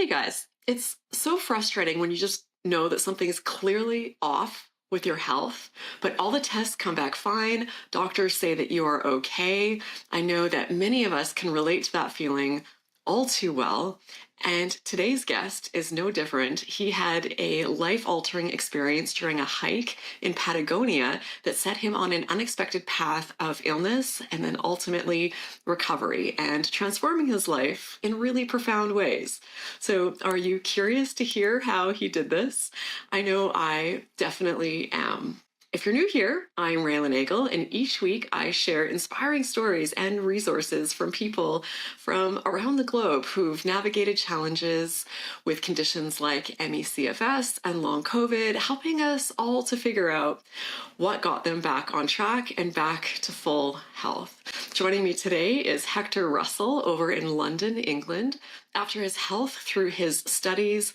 Hey guys, it's so frustrating when you just know that something is clearly off with your health, but all the tests come back fine. Doctors say that you are okay. I know that many of us can relate to that feeling all too well. And today's guest is no different. He had a life altering experience during a hike in Patagonia that set him on an unexpected path of illness and then ultimately recovery and transforming his life in really profound ways. So, are you curious to hear how he did this? I know I definitely am. If you're new here, I'm Raelan Agle, and each week I share inspiring stories and resources from people from around the globe who've navigated challenges with conditions like CFS and long COVID, helping us all to figure out what got them back on track and back to full health. Joining me today is Hector Russell over in London, England. After his health through his studies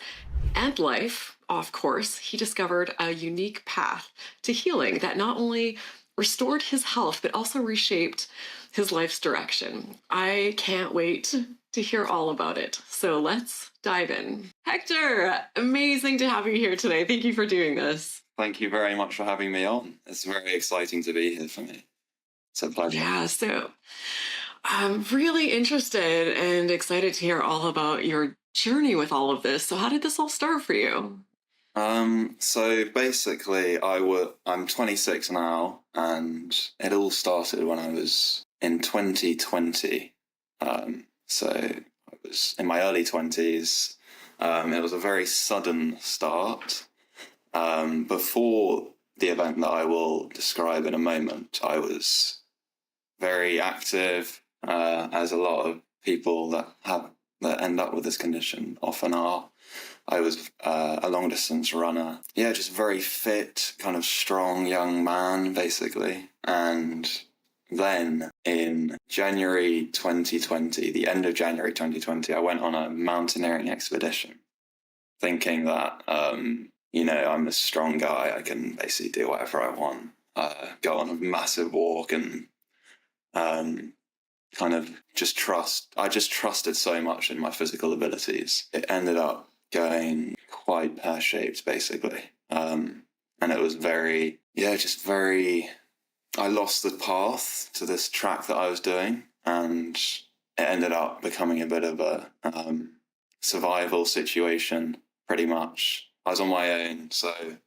and life off course, he discovered a unique path to healing that not only restored his health, but also reshaped his life's direction. I can't wait to hear all about it. So let's dive in. Hector, amazing to have you here today. Thank you for doing this. Thank you very much for having me on. It's very exciting to be here for me. It's a pleasure. Yeah, so I'm really interested and excited to hear all about your journey with all of this. So how did this all start for you? So basically, I'm 26 now, and it all started when I was in 2020. So I was in my early 20s. It was a very sudden start. Before the event that I will describe in a moment, I was very active, as a lot of people that end up with this condition often are. I was a long distance runner. Yeah, just very fit, kind of strong young man, basically. And then in January 2020, the end of January 2020, I went on a mountaineering expedition, thinking that, I'm a strong guy. I can basically do whatever I want. Go on a massive walk and kind of I just trusted so much in my physical abilities. It ended up going quite pear-shaped, basically. And it was I lost the path to this track that I was doing, and it ended up becoming a bit of a survival situation, pretty much. I was on my own, so it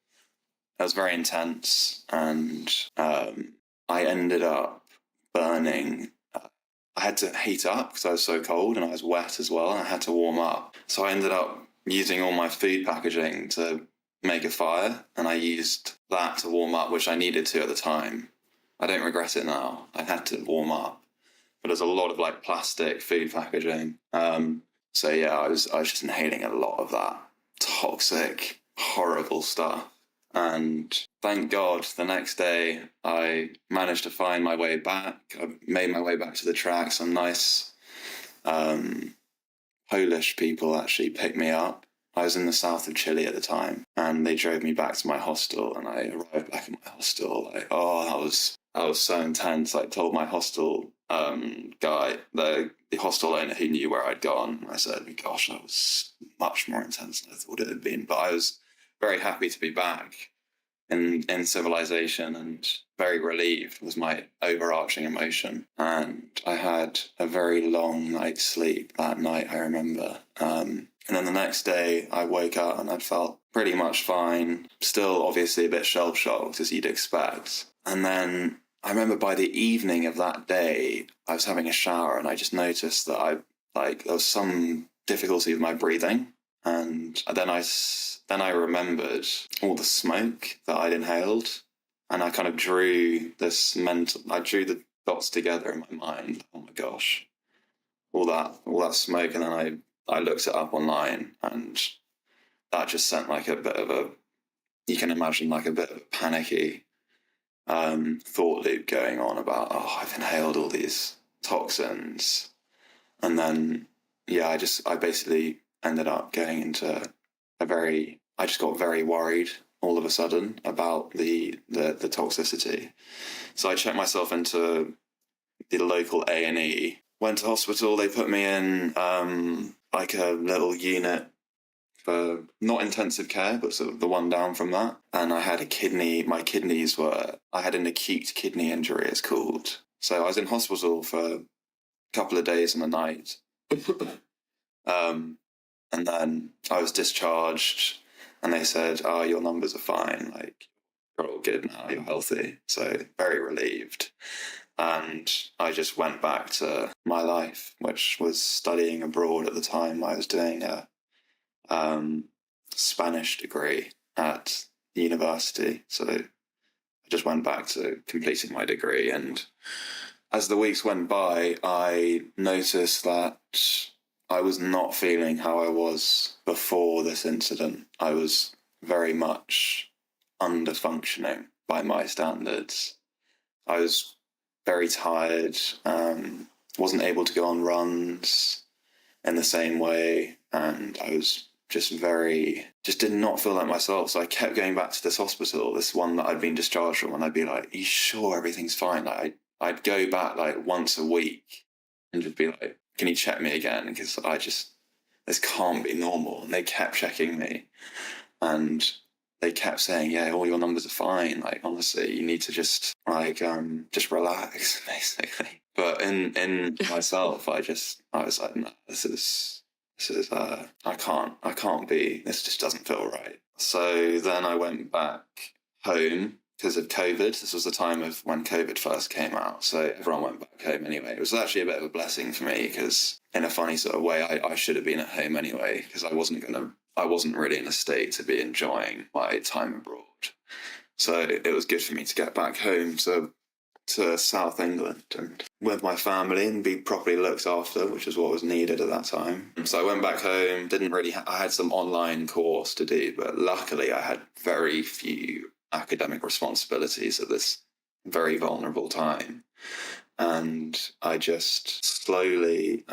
was very intense, and I ended up burning. I had to heat up because I was so cold, and I was wet as well, and I had to warm up. So I ended up using all my food packaging to make a fire, and I used that to warm up, which I needed to at the time. I don't regret it now. I had to warm up, but there's a lot of plastic food packaging. So yeah, I was just inhaling a lot of that toxic, horrible stuff. And thank God, the next day I managed to find my way back. I made my way back to the track. Some nice Polish people actually picked me up. I was in the south of Chile at the time, and they drove me back to my hostel, and I arrived back at my hostel. That was so intense. I told my hostel guy, the hostel owner who knew where I'd gone. I said, gosh, that was much more intense than I thought it had been. But I was very happy to be back in civilization, and very relieved was my overarching emotion. And I had a very long night's sleep that night, I remember. And then the next day I woke up and I felt pretty much fine. Still obviously a bit shell-shocked, as you'd expect. And then I remember by the evening of that day, I was having a shower and I just noticed that there was some difficulty with my breathing. And then I remembered all the smoke that I'd inhaled, and I kind of drew the dots together in my mind. Oh my gosh, all that smoke. And then I looked it up online, and that just sent you can imagine a bit of a panicky thought loop going on about, I've inhaled all these toxins. And then, yeah, I basically ended up going into I just got very worried all of a sudden about the toxicity. So I checked myself into the local A&E, went to hospital. They put me in like a little unit for not intensive care, but sort of the one down from that. And I had I had an acute kidney injury, it's called. So I was in hospital for a couple of days and a night. And then I was discharged and they said, oh, your numbers are fine. Like, you're all good now, you're healthy. So very relieved. And I just went back to my life, which was studying abroad at the time. I was doing a Spanish degree at university. So I just went back to completing my degree. And as the weeks went by, I noticed that I was not feeling how I was before this incident. I was very much under-functioning by my standards. I was very tired, wasn't able to go on runs in the same way, and I was just did not feel like myself. So I kept going back to this hospital, this one that I'd been discharged from, and I'd be like, are you sure everything's fine? Like, I'd go back like once a week and just be like, can you check me again? Because this can't be normal. And they kept checking me and they kept saying, yeah, all your numbers are fine. Like, honestly, you need to just relax, basically. But in myself, I was like, no, I can't be, this just doesn't feel right. So then I went back home because of COVID. This was the time of when COVID first came out. So everyone went back home anyway. It was actually a bit of a blessing for me because in a funny sort of way, I should have been at home anyway because I wasn't really in a state to be enjoying my time abroad. So it was good for me to get back home to South England and with my family and be properly looked after, which is what was needed at that time. So I went back home, I had some online course to do, but luckily I had very few academic responsibilities at this very vulnerable time. And I just slowly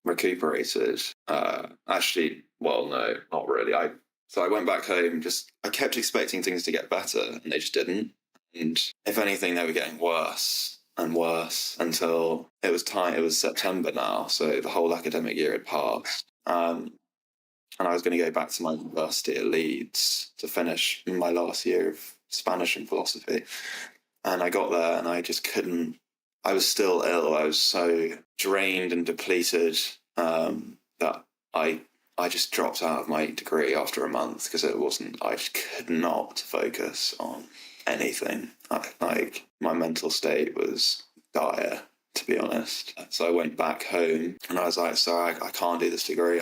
recuperated. Actually, well, no, not really. So I went back home, I kept expecting things to get better and they just didn't. And if anything, they were getting worse and worse until it was September now. So the whole academic year had passed. And I was going to go back to my university at Leeds to finish my last year of Spanish and philosophy. And I got there and I just couldn't, I was still ill. I was so drained and depleted that I just dropped out of my degree after a month because I just could not focus on anything. Like, my mental state was dire, to be honest. So I went back home and I was like, sorry, I can't do this degree.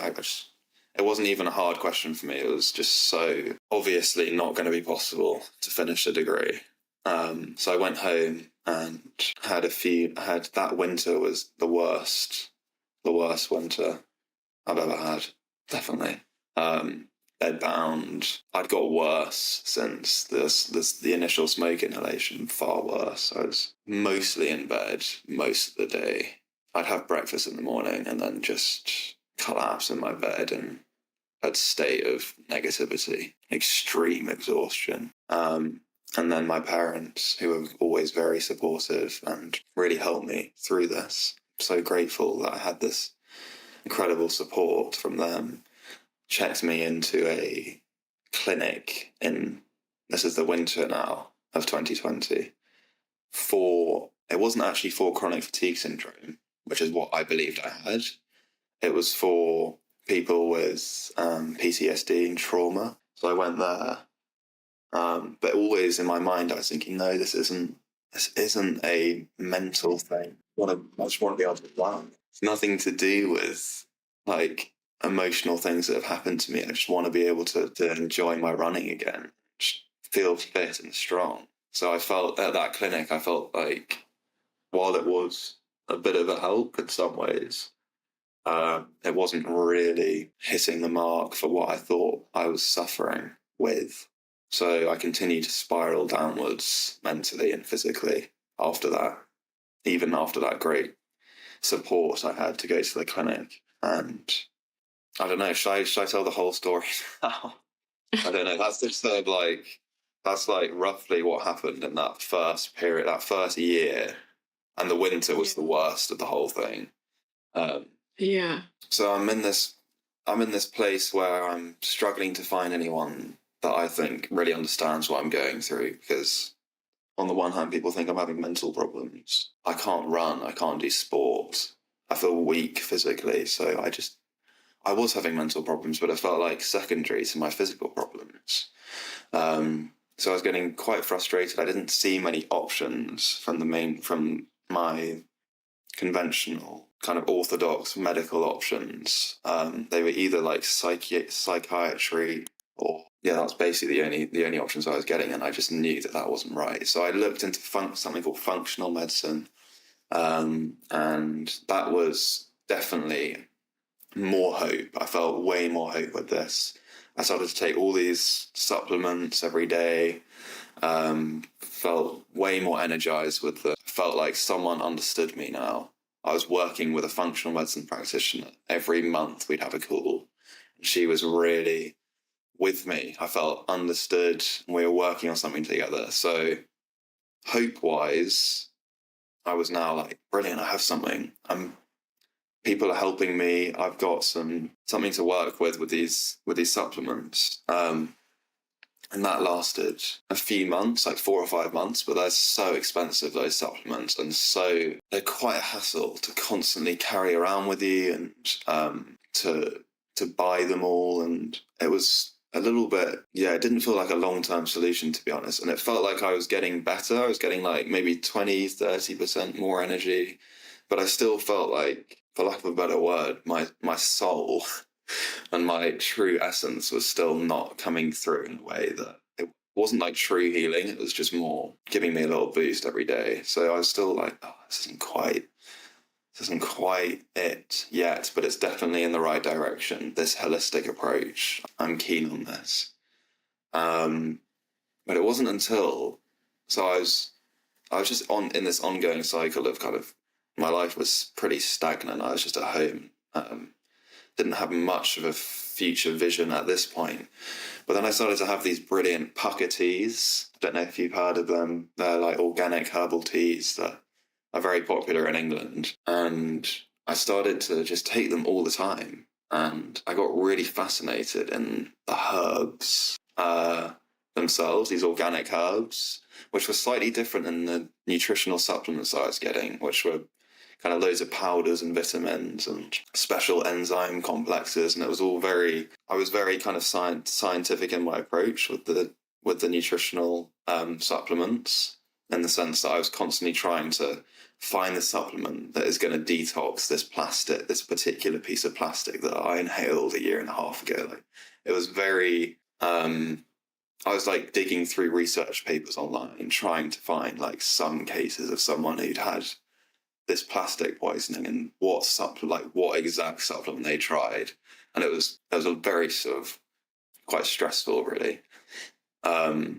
It wasn't even a hard question for me. It was just so obviously not going to be possible to finish a degree. So I went home and that winter was the worst winter I've ever had, definitely. Bedbound. I'd got worse since the initial smoke inhalation, far worse. I was mostly in bed most of the day. I'd have breakfast in the morning and then just collapse in my bed in a state of negativity, extreme exhaustion. And then my parents, who were always very supportive and really helped me through this. I'm so grateful that I had this incredible support from them. Checked me into a clinic this is the winter now of 2020, it wasn't actually for chronic fatigue syndrome, which is what I believed I had. It was for people with PTSD and trauma. So I went there. But always in my mind, I was thinking, no, this isn't a mental thing. I just want to be able to run. It's nothing to do with like emotional things that have happened to me. I just want to be able to enjoy my running again, just feel fit and strong. So I felt at that clinic, I felt like while it was a bit of a help in some ways, it wasn't really hitting the mark for what I thought I was suffering with. So I continued to spiral downwards mentally and physically after that, even after that great support I had to go to the clinic. And I don't know, should I tell the whole story now? I don't know. That's roughly what happened in that first period, that first year. And the winter was the worst of the whole thing. Yeah. So I'm in this place where I'm struggling to find anyone that I think really understands what I'm going through, because on the one hand, people think I'm having mental problems. I can't run, I can't do sport. I feel weak physically, so I was having mental problems, but it felt like secondary to my physical problems. So I was getting quite frustrated. I didn't see many options from my conventional kind of orthodox medical options. They were either like psychiatry, or yeah, that's basically the only options I was getting, and I just knew that that wasn't right. So I looked into something called functional medicine, and that was definitely more hope. I felt way more hope with this. I started to take all these supplements every day. Felt way more energized with it. Felt like someone understood me now. I was working with a functional medicine practitioner. Every month we'd have a call. She was really with me. I felt understood. We were working on something together. So hope wise, I was now like, brilliant, I have something. People are helping me. I've got something to work with these supplements. And that lasted a few months, like 4 or 5 months, but they're so expensive, those supplements, and so they're quite a hassle to constantly carry around with you, and to buy them all. And it was a little bit, yeah, it didn't feel like a long-term solution, to be honest. And it felt like I was getting better. I was getting like maybe 20-30% more energy, but I still felt like, for lack of a better word, my soul and my true essence was still not coming through in a way that it wasn't like true healing. It was just more giving me a little boost every day. So I was still like, oh, this isn't quite it yet, but it's definitely in the right direction. This holistic approach, I'm keen on this. But it wasn't until, so I was just in this ongoing cycle of kind of, my life was pretty stagnant. I was just at home. Didn't have much of a future vision at this point. But then I started to have these brilliant pucker teas. I don't know if you've heard of them. They're like organic herbal teas that are very popular in England. And I started to just take them all the time. And I got really fascinated in the herbs themselves, these organic herbs, which were slightly different than the nutritional supplements I was getting, which were kind of loads of powders and vitamins and special enzyme complexes. And it was all I was very kind of scientific in my approach with the nutritional supplements, in the sense that I was constantly trying to find the supplement that is going to detox this particular piece of plastic that I inhaled a year and a half ago. Like, it was very, I was like digging through research papers online, trying to find like some cases of someone who'd had this plastic poisoning and what exact supplement they tried. And it was a very sort of quite stressful, really. But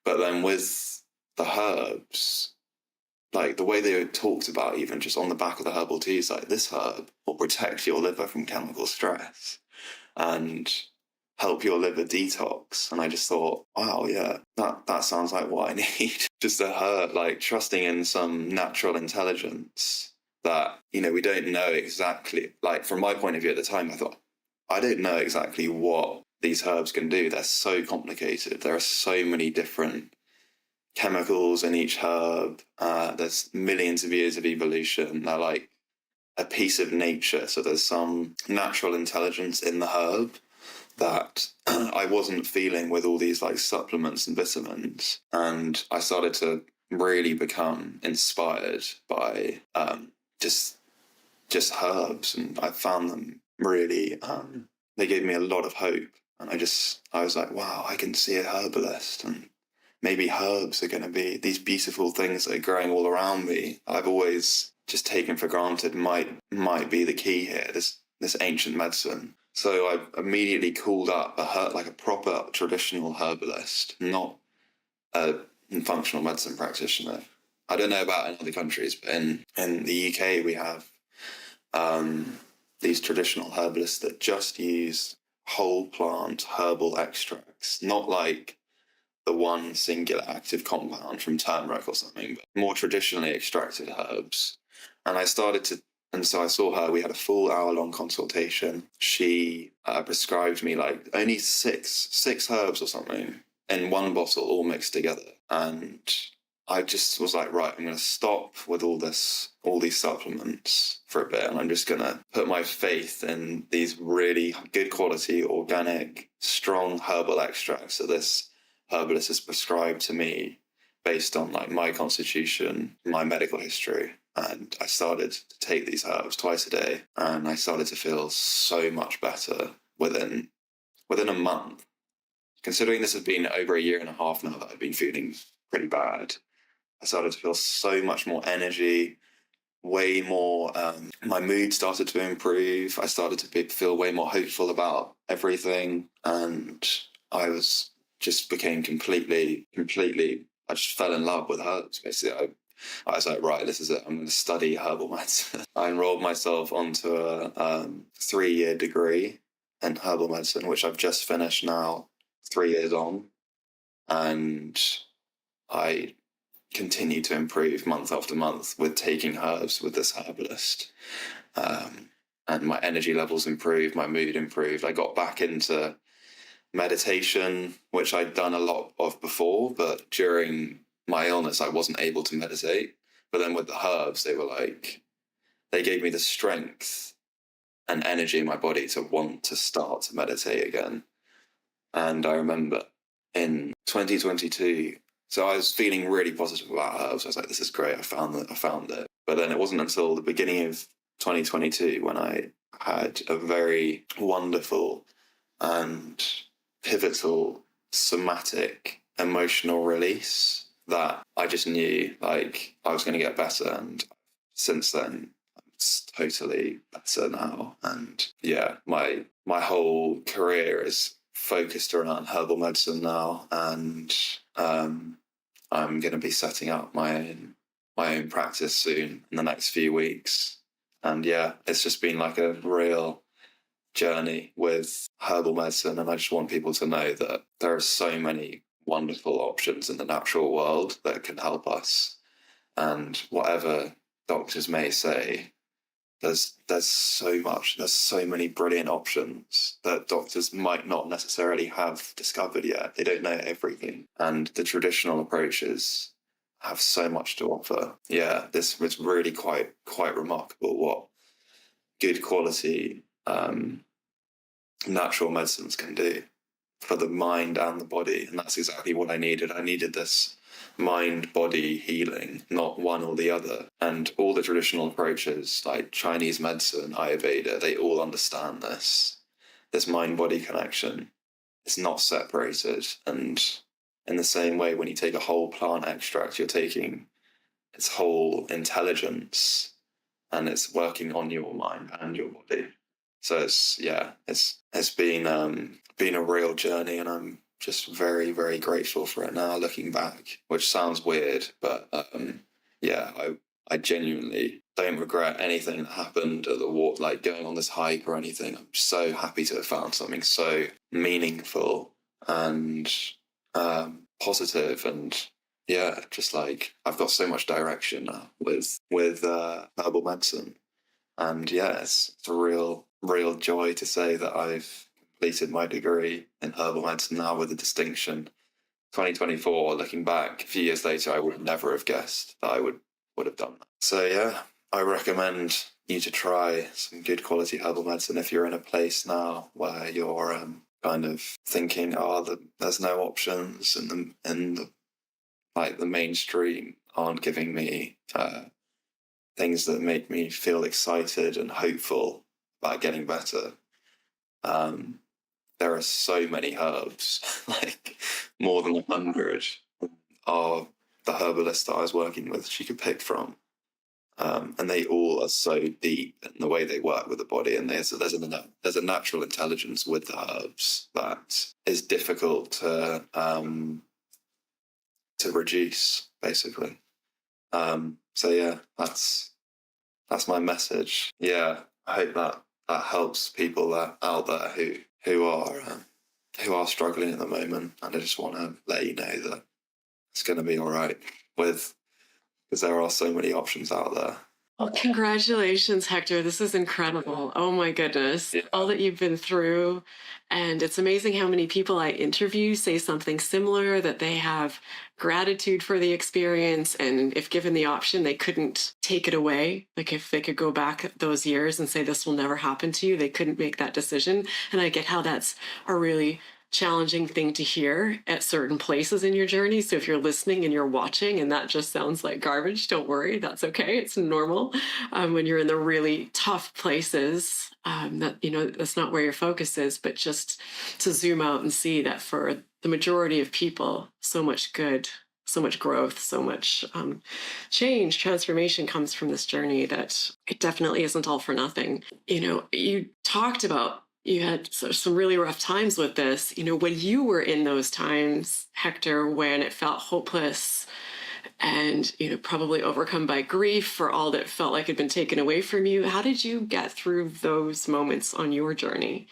then with the herbs, like the way they were talked about, even just on the back of the herbal teas, like, this herb will protect your liver from chemical stress and help your liver detox. And I just thought, wow, yeah, that sounds like what I need. Just a herb, like trusting in some natural intelligence that, we don't know exactly. Like, from my point of view at the time, I thought, I don't know exactly what these herbs can do. They're so complicated. There are so many different chemicals in each herb. There's millions of years of evolution. They're like a piece of nature. So there's some natural intelligence in the herb that I wasn't feeling with all these like supplements and vitamins. And I started to really become inspired by just herbs, and I found them really, they gave me a lot of hope. And I was like, wow, I can see a herbalist, and maybe herbs are going to be these beautiful things that are growing all around me. I've always just taken for granted might be the key here, this ancient medicine. So I immediately called up a proper traditional herbalist, not a functional medicine practitioner. I don't know about in other countries, but in the UK we have these traditional herbalists that just use whole plant herbal extracts, not like the one singular active compound from turmeric or something, but more traditionally extracted herbs. And I started And so I saw her, we had a full hour-long consultation. She prescribed me like only six herbs or something in one bottle, all mixed together. And I just was like, right, I'm going to stop with all these supplements for a bit, and I'm just going to put my faith in these really good quality, organic, strong herbal extracts that this herbalist has prescribed to me based on like my constitution, my medical history. And I started to take these herbs twice a day, and I started to feel so much better within a month. Considering this has been over a year and a half now that I've been feeling pretty bad, I started to feel so much more energy, way more. My mood started to improve. I started to feel way more hopeful about everything, and I became completely. I just fell in love with herbs. Basically, I was like, right, this is it. I'm going to study herbal medicine. I enrolled myself onto a 3-year degree in herbal medicine, which I've just finished now, 3 years on, and I continue to improve month after month with taking herbs with this herbalist. And my energy levels improved, my mood improved. I got back into meditation, which I'd done a lot of before, but during my illness, I wasn't able to meditate. But then with the herbs, they gave me the strength and energy in my body to want to start to meditate again. And I remember in 2022, so I was feeling really positive about herbs. I was like, this is great. I found it. But then it wasn't until the beginning of 2022 when I had a very wonderful and pivotal somatic emotional release that I just knew like I was going to get better. And since then, it's totally better now. And yeah, my whole career is focused around herbal medicine now, and I'm going to be setting up my own practice soon in the next few weeks. And yeah, it's just been like a real journey with herbal medicine, and I just want people to know that there are so many wonderful options in the natural world that can help us. And whatever doctors may say, there's so many brilliant options that doctors might not necessarily have discovered yet. They don't know everything, and the traditional approaches have so much to offer. Yeah, this was really quite remarkable what good quality natural medicines can do for the mind and the body. And that's exactly what I needed. I needed this mind-body healing, not one or the other. And all the traditional approaches like Chinese medicine, Ayurveda, they all understand this mind-body connection. It's not separated. And in the same way, when you take a whole plant extract, you're taking its whole intelligence, and it's working on your mind and your body. So it's been a real journey, and I'm just very, very grateful for it now, looking back, which sounds weird, but I genuinely don't regret anything that happened at the walk, like going on this hike or anything. I'm so happy to have found something so meaningful and positive, and yeah, just like I've got so much direction now with herbal medicine. And yeah, it's a real joy to say that I've completed my degree in herbal medicine now with a distinction. 2024, looking back a few years later, I would never have guessed that I would have done that. So yeah, I recommend you to try some good quality herbal medicine if you're in a place now where you're kind of thinking, there's no options, and the mainstream aren't giving me things that make me feel excited and hopeful about getting better. There are so many herbs, like more than 100 are the herbalist that I was working with she could pick from. And they all are so deep in the way they work with the body, and there's a natural intelligence with the herbs that is difficult to reduce, basically. So yeah, that's my message. Yeah, I hope that helps people out there who are struggling at the moment, and I just want to let you know that it's going to be all right because there are so many options out there. Well, congratulations, Hector. This is incredible. Oh my goodness. Yeah. All that you've been through. And it's amazing how many people I interview say something similar, that they have gratitude for the experience. And if given the option, they couldn't take it away. Like if they could go back those years and say, this will never happen to you, they couldn't make that decision. And I get how that's a really challenging thing to hear at certain places in your journey. So if you're listening and you're watching and that just sounds like garbage, don't worry. That's okay. It's normal. When you're in the really tough places, that, that's not where your focus is, but just to zoom out and see that for the majority of people, so much good, so much growth, so much change, transformation comes from this journey, that it definitely isn't all for nothing. You talked about you had some really rough times with this. When you were in those times, Hector, when it felt hopeless and, probably overcome by grief for all that felt like had been taken away from you, how did you get through those moments on your journey?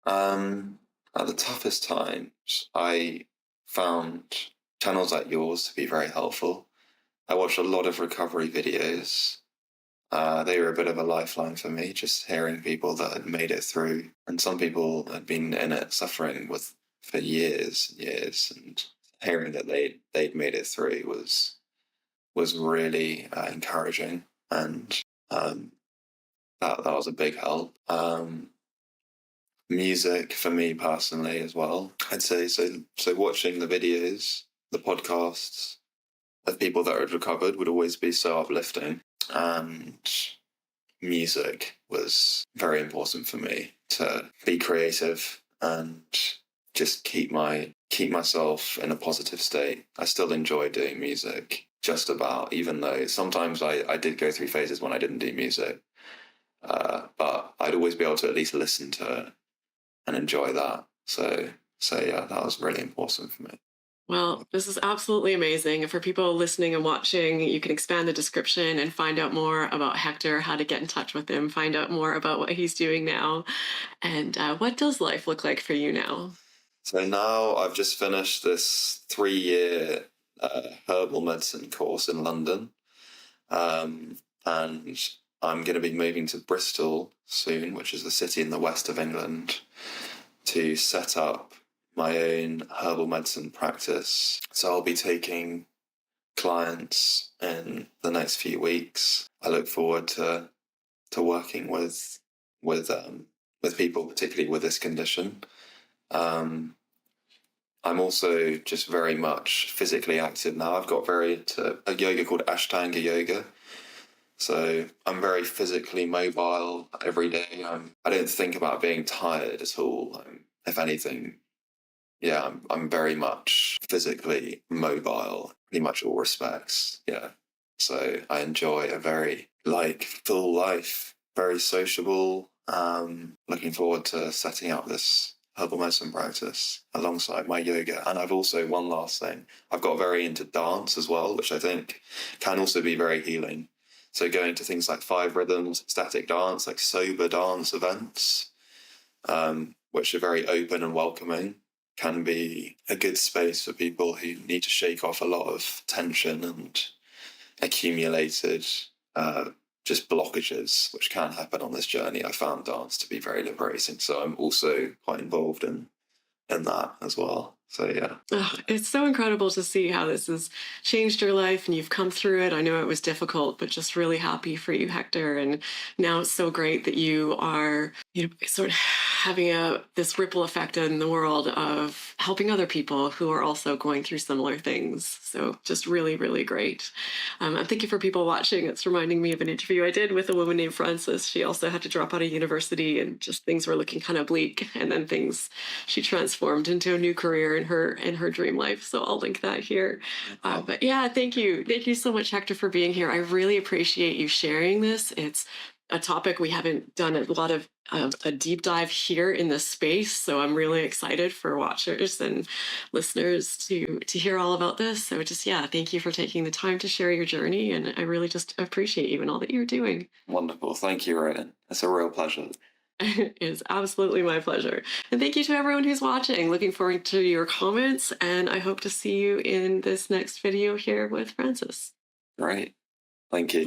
At the toughest times, I found channels like yours to be very helpful. I watched a lot of recovery videos. They were a bit of a lifeline for me, just hearing people that had made it through. And some people had been in it suffering with for years and years, and hearing that they'd made it through was really encouraging, and that was a big help. Music for me personally as well, I'd say. So watching the videos, the podcasts of people that had recovered would always be so uplifting. And music was very important for me to be creative and just keep myself in a positive state. I still enjoy doing music just about, even though sometimes I did go through phases when I didn't do music. But I'd always be able to at least listen to it and enjoy that. So yeah, that was really important for me. Well, this is absolutely amazing. And for people listening and watching, you can expand the description and find out more about Hector, how to get in touch with him, find out more about what he's doing now. And what does life look like for you now? So now I've just finished this 3-year herbal medicine course in London. And I'm going to be moving to Bristol soon, which is a city in the west of England, to set up my own herbal medicine practice. So I'll be taking clients in the next few weeks. I look forward to working with people, particularly with this condition. I'm also just very much physically active now. I've got very into a yoga called Ashtanga yoga. So I'm very physically mobile every day. I don't think about being tired at all. If anything, yeah, I'm very much physically mobile, pretty much all respects. Yeah. So I enjoy a very full life, very sociable. Looking forward to setting up this herbal medicine practice alongside my yoga. And I've also, one last thing, I've got very into dance as well, which I think can also be very healing. So going to things like 5 rhythms, static dance, like sober dance events, which are very open and welcoming, can be a good space for people who need to shake off a lot of tension and accumulated just blockages, which can happen on this journey. I found dance to be very liberating. So I'm also quite involved in that as well. So yeah. Oh, it's so incredible to see how this has changed your life and you've come through it. I know it was difficult, but just really happy for you, Hector. And now it's so great that you are, sort of having this ripple effect in the world of helping other people who are also going through similar things. So just really, really great. And thank you for people watching. It's reminding me of an interview I did with a woman named Frances. She also had to drop out of university and just things were looking kind of bleak. And then she transformed into a new career in her dream life. So I'll link that here. But yeah, thank you. Thank you so much, Hector, for being here. I really appreciate you sharing this. It's a topic we haven't done a lot of a deep dive here in this space. So I'm really excited for watchers and listeners to hear all about this. So thank you for taking the time to share your journey. And I really just appreciate you and all that you're doing. Wonderful. Thank you, Raelan. It's a real pleasure. It is absolutely my pleasure. And thank you to everyone who's watching. Looking forward to your comments. And I hope to see you in this next video here with Frances. Great. Thank you.